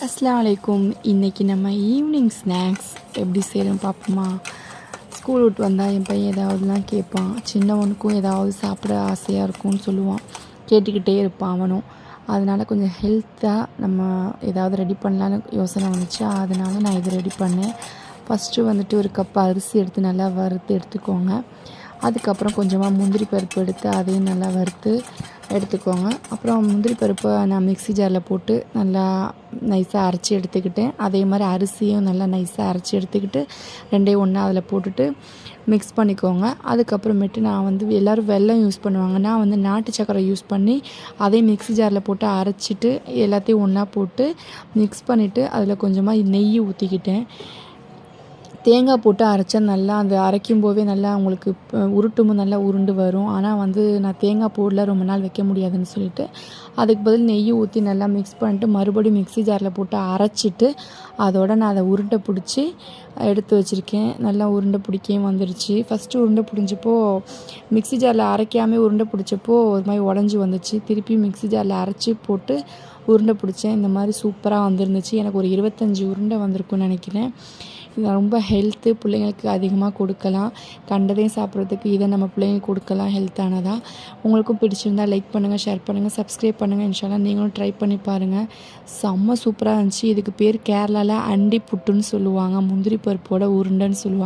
அஸ்ஸலாமு அலைக்கும். இன்றைக்கி நம்ம ஈவினிங் ஸ்நாக்ஸ் எப்படி செய்யணும் பார்ப்போமா? ஸ்கூல் விட்டு வந்தால் என் பையன் ஏதாவதுலாம் கேட்பான். சின்னவனுக்கும் ஏதாவது சாப்பிட ஆசையாக இருக்கும்னு சொல்லுவான். கேட்டுக்கிட்டே இருப்பான் அவனும். அதனால் கொஞ்சம் ஹெல்த்தாக நம்ம ஏதாவது ரெடி பண்ணலான்னு யோசனை வந்துச்சா, அதனால் நான் இது ரெடி பண்ணேன். ஃபஸ்ட்டு வந்துட்டு ஒரு கப் அரிசி எடுத்து நல்லா வறுத்து எடுத்துக்கோங்க. அதுக்கப்புறம் கொஞ்சமாக முந்திரி பருப்பு எடுத்து அதையும் நல்லா வறுத்து எடுத்துக்கோங்க. அப்புறம் முந்திரி பருப்பை நான் மிக்ஸி ஜாரில் போட்டு நல்லா நைஸாக அரைச்சி எடுத்துக்கிட்டேன். அதே மாதிரி அரிசியும் நல்லா நைஸாக அரைச்சி எடுத்துக்கிட்டு ரெண்டையும் ஒன்றா அதில் போட்டுட்டு மிக்ஸ் பண்ணிக்கோங்க. அதுக்கப்புறமேட்டு நான் வந்து எல்லோரும் வெல்லம் யூஸ் பண்ணுவாங்க, நான் வந்து நாட்டு சக்கரை யூஸ் பண்ணி அதையும் மிக்ஸி ஜாரில் போட்டு அரைச்சிட்டு எல்லாத்தையும் ஒன்றா போட்டு மிக்ஸ் பண்ணிவிட்டு அதில் கொஞ்சமாக நெய் ஊற்றிக்கிட்டேன். தேங்காய் போட்டு அரைச்சா நல்லா அந்த அரைக்கும் போதே நல்லா உங்களுக்கு உருட்டும் நல்லா உருண்டு வரும். ஆனால் வந்து நான் தேங்காய் போடல, ரொம்ப நாள் வைக்க முடியாதுன்னு சொல்லிட்டு அதுக்கு பதில் நெய் ஊற்றி நல்லா மிக்ஸ் பண்ணிட்டு மறுபடியும் மிக்ஸி ஜாரில் போட்டு அரைச்சிட்டு அதோட நான் அதை உருண்டை பிடிச்சி எடுத்து வச்சுருக்கேன். நல்லா உருண்டை பிடிக்கவும் வந்துடுச்சு. ஃபஸ்ட்டு உருண்டை பிடிஞ்சப்போ மிக்ஸி ஜாரில் அரைக்காமல் உருண்டை பிடிச்சப்போ ஒரு மாதிரி உடஞ்சி வந்துச்சு. திருப்பி மிக்ஸி ஜாரில் அரைச்சி போட்டு உருண்டை பிடிச்சேன். இந்த மாதிரி சூப்பராக வந்துருந்துச்சு. எனக்கு ஒரு 25 உருண்டை வந்திருக்குன்னு நினைக்கிறேன். இது ரொம்ப ஹெல்த்து, பிள்ளைங்களுக்கு அதிகமாக கொடுக்கலாம். கண்டதையும் சாப்பிட்றதுக்கு இதை நம்ம பிள்ளைங்களுக்கு கொடுக்கலாம், ஹெல்த்தானதாக. உங்களுக்கும் பிடிச்சிருந்தால் லைக் பண்ணுங்கள், ஷேர் பண்ணுங்கள், சப்ஸ்கிரைப் பண்ணுங்கள். இன்ஷால்லா நீங்களும் ட்ரை பண்ணி பாருங்கள். செம்ம சூப்பராக இருந்துச்சு. இதுக்கு பேர் கேரளாவில் அண்டி புட்டுன்னு சொல்லுவாங்க, முந்திரி பருப்போட உருண்டைன்னு சொல்லுவாங்க.